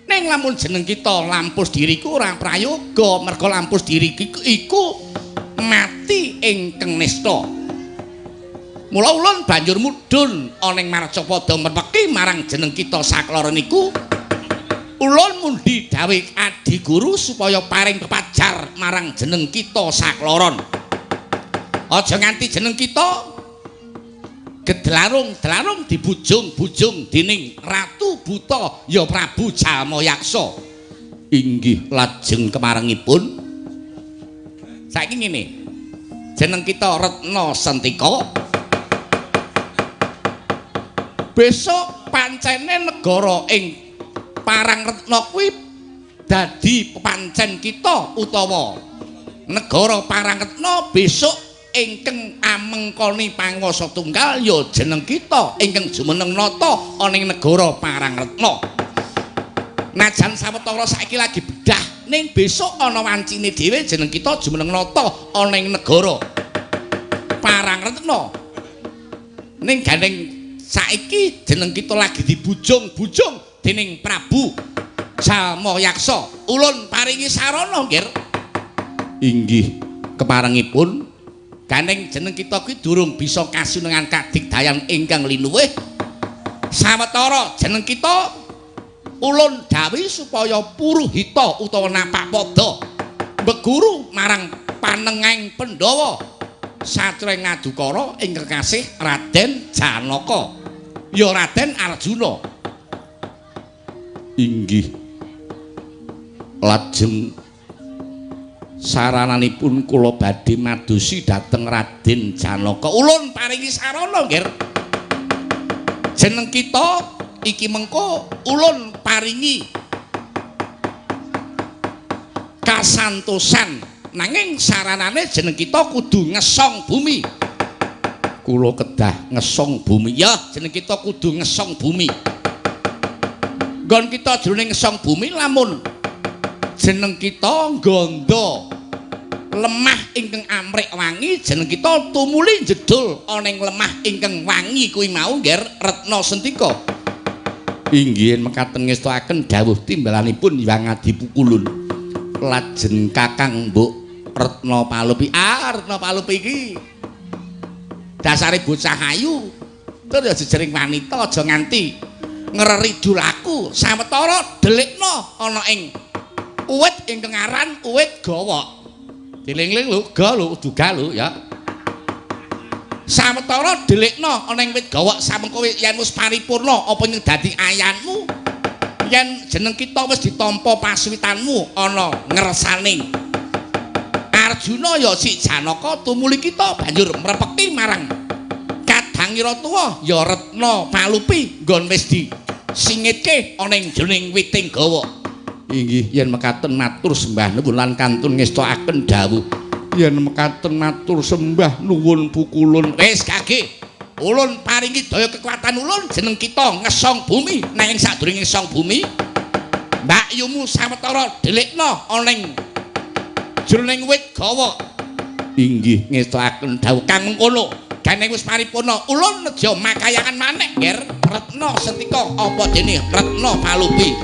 Ning lamun jeneng kita lampus diriku ora prayoga merga lampus diri iku mati ingkang nista. Mula ulun banjur mudhun ana ing Marcapada merpeki marang jeneng kita sakloro niku. Ulun mundi dawuh Adi Guru supaya paring pepajar marang jeneng kita sakloron. Aja nganti jeneng kita gedlarung-dlarung dibujung-bujung dening Ratu Buta ya Prabu Jalmayaksa. Inggih lajeng kemarengipun saiki ngene. Jeneng kita Retna Sentika. Besok pancene negara ing Parangretna kuwi dadi pancen kita utawa negara Parangretna besok ingkang amengkoni panguwasa tunggal ya jeneng kita ingkang jumeneng nata ana ing negara Parangretna. Najan sawetara saiki lagi bedah ning besok ana wancine dhewe jeneng kita jumeneng nata ana ing negara Parangretna. Ning gandeng saiki jeneng kita lagi dibujung-bujung dening Prabu Jalmayaksa. Ulun paringi sarana nggih. Inggih keparengipun gandeng jeneng kita kuwi durung bisa kasunengan kadigdayan ingkang linuwih. Sawetara jeneng kita ulun dawuh supaya puruhita utawa napapada beguru marang panengahing Pandhawa satreng ngadukara ing kekasih Raden Janaka ya Raden Arjuna. Inggih lajeng sarananipun kula badhe madosi dhateng Raden Janaka. Ulun paringi sarana nggih. Jeneng kita iki mengko ulun paringi kasantosan nanging saranane jeneng kita kudu ngesong bumi. Kula kedah ngesong bumi. Ya, jeneng kita kudu ngesong bumi. Nggon kita jroning ngesong bumi lamun jeneng kita nggondo lemah ingkang amrek wangi jeneng kita tumuli jedul ana ing lemah ingkang wangi kuwi mau nggih Retna Sentika. Inggih mekaten ngestoaken dawuh timbalanipun Hyang Adipukulun. Lajeng Kakang Mbok Retna Palupi. Retna Palupi iki dasare bocah ayu. Tur ya jejering wanita aja nganti ngreridul aku. Sawetara delikna ana ing uwit ingkang aran uwit gawok. Diling-ling lho, duga lho ya. Sawetara delikna ana ing wit gawok samengko yen wis paripurna apa ning dadi ayanmu. Yen jeneng kita wis ditampa pasuwitanmu ana ngersane Arjuna ya si Janaka tumuli kita banjur mrepekti marang kadhangira tuwa ya Retna Palupi nggon wis disingitke ana ing jroning witing gawa. Inggih yen mekaten matur sembah nuwun lan kantun ngestakaken dawuh. Yen mekaten matur sembah nuwun pukulun. Wis kage ulun paringi daya kekuatan ulun jeneng kita ngesong bumi nanging sadurunge ngesong bumi Mbak Yumu sawetara delikna ana ing jroning wit gawa. Inggih ngestakaken dawuh kang mengkono dene wis paripurna ulun nedya makayangan maneh Nger Retna Sentika apa dene Retna Palupi.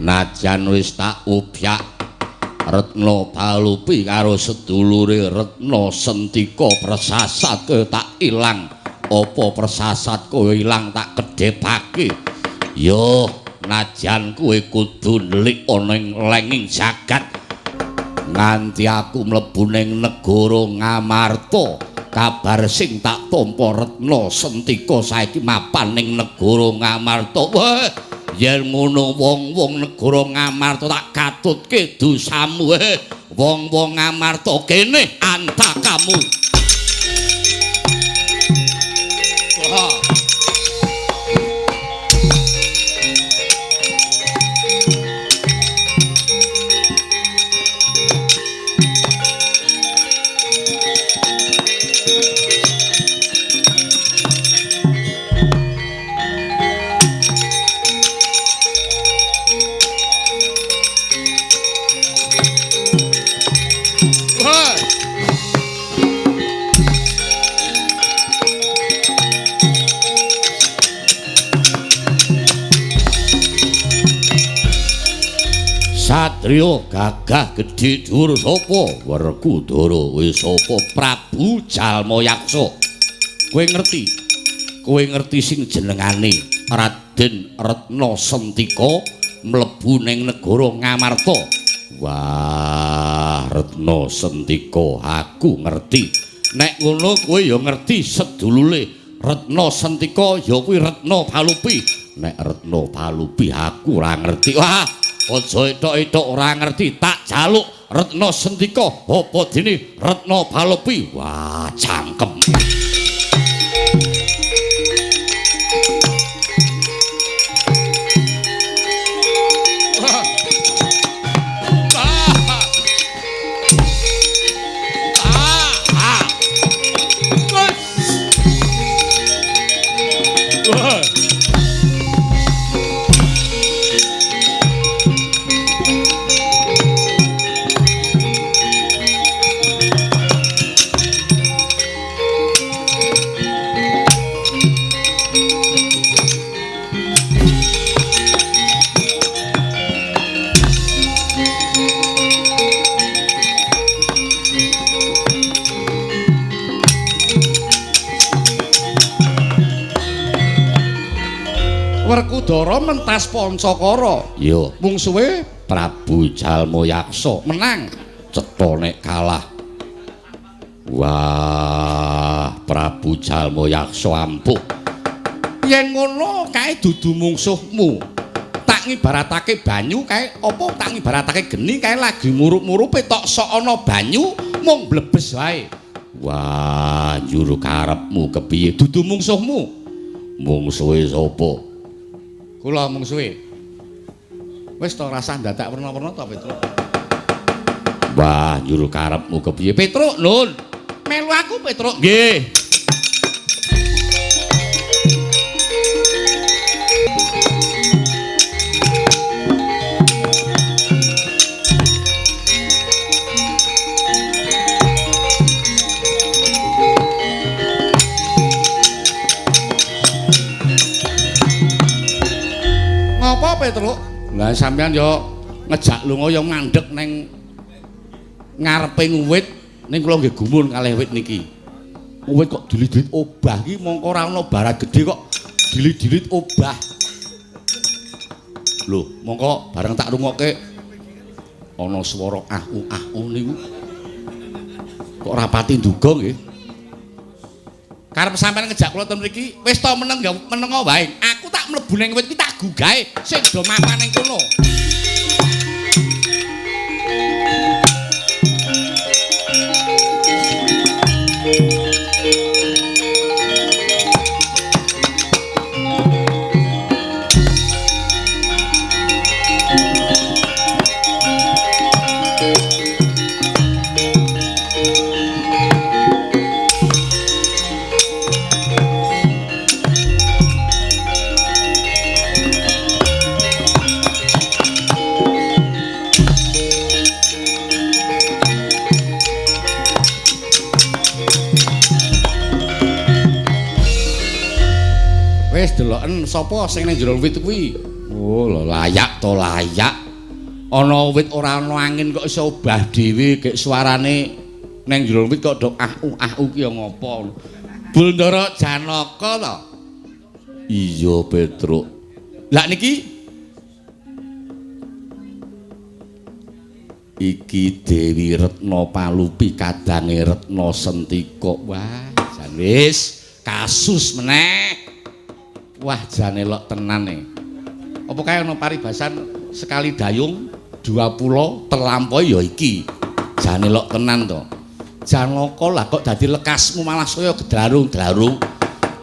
Najan wis tak ubyak Retna Palupi karo sedulure Retna Sentika persasatke tak ilang apa persasat kowe ilang tak kedhepake yo najan kowe kudu ndelik ana ing lenging jagat nganti aku mlebu ning negara Ngamarta kabar sing tak tampa Retna Sentika saiki mapan ning negara Ngamarta. Wah yen ngono wong-wong negara Ngamarta tak katutke dosamu. Wong-wong Ngamarta kene antakamu. Satrio gagah gedhe dhuwur sapa Werkudara wis sapa Prabu Jalmayaksa. Kowe ngerti sing jenengane Raden Retna Sentika mlebu ning negara Ngamarta. Wah, Retna Sentika aku ngerti. Nek ngono kowe ya ngerti sedulure Retna Sentika ya kuwi Retna Palupi. Nek Retna Palupi aku ora ngerti. Wah, aja etok-etok ora ngerti tak jaluk Retna Sentika apa dene Retna Palepi. Wah, cangkem. Werkudara mentas Pancakara. Iya, Mungsuhe Prabu Jalmayaksa menang. cetha nek kalah. Wah, Prabu Jalmayaksa ampuh. Yen ngono kae dudu mungsuhmu. Tak ngibaratake banyu kae apa tak ngibaratake geni kae lagi murup-murupe tok sok ana banyu mung blebes wae. Wah, njuru karepmu kepiye? Dudu mungsuhmu. Mungsuhe sapa? Kula mungsuhe. Wis to rasah dadak werna-werna to Petruk. Wah, njuru karepmu kepiye? Petruk, Nun. Melu aku Petruk. Nggih. Ngapa Petruk? Lah sampean yo ngejak lunga yo ngandhek ning ngarepe uwit ning kula nggih gumun kalih wit niki. Uwit kok dilit-dilit obah iki mongko ora ana barat gedhe kok dilit-dilit obah. Lho, mongko bareng tak rungokke ana swara ah-uh niku. Kok rapati nduga nggih. Karep sampean ngejak kula ten mriki wis to meneng wae. Aku tak mlebu ning wit iki tak gugahe sing do mapan ning kono. Wis deloken sapa sing ning jero wit kuwi? Oh, lho layak to layak. Ana wit ora ana angin kok iso obah dhewe gek suarane ning jero wit kok do ah-uh ki ngopo. Bundara Janaka to? Iya, Petruk. Lah niki Iki Dewi Retna Palupi kadange Retna Sentika. Wah, jan wis kasus meneh. Wah, jan elok tenan e. Apa kae ana paribasan sekali dayung, dua pulau terlampaui ya iki. Jan elok tenan to. Janaka lah kok dadi lekasmu malah saya gedlarung-dlarung.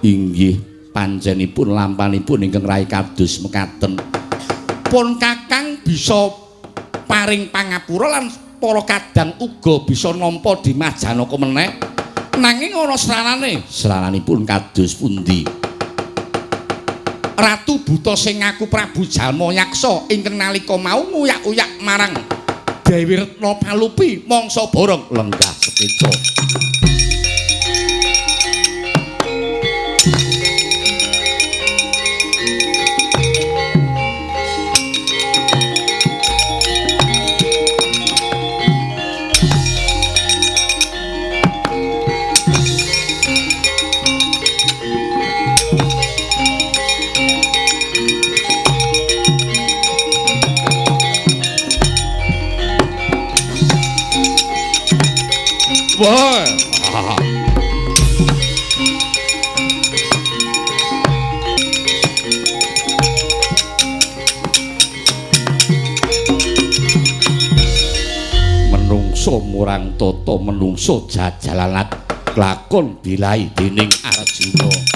Inggih, panjenipun lampanipun ingkang rai kados mekaten. Pun Kakang bisa paring pangapura lan para kadang uga bisa nampa di Majanaka meneh. Nanging ana sranane. Srananipun kados pundi? Ratu buta sing ngaku Prabu Jalmayaksa ingkang nalika mau nguyak-uyak marang Dewi Retna Palupi mangsa borong lenggah sekeca. Wah. orang toto menungso jajalanat lakon bilai dening Arjuna.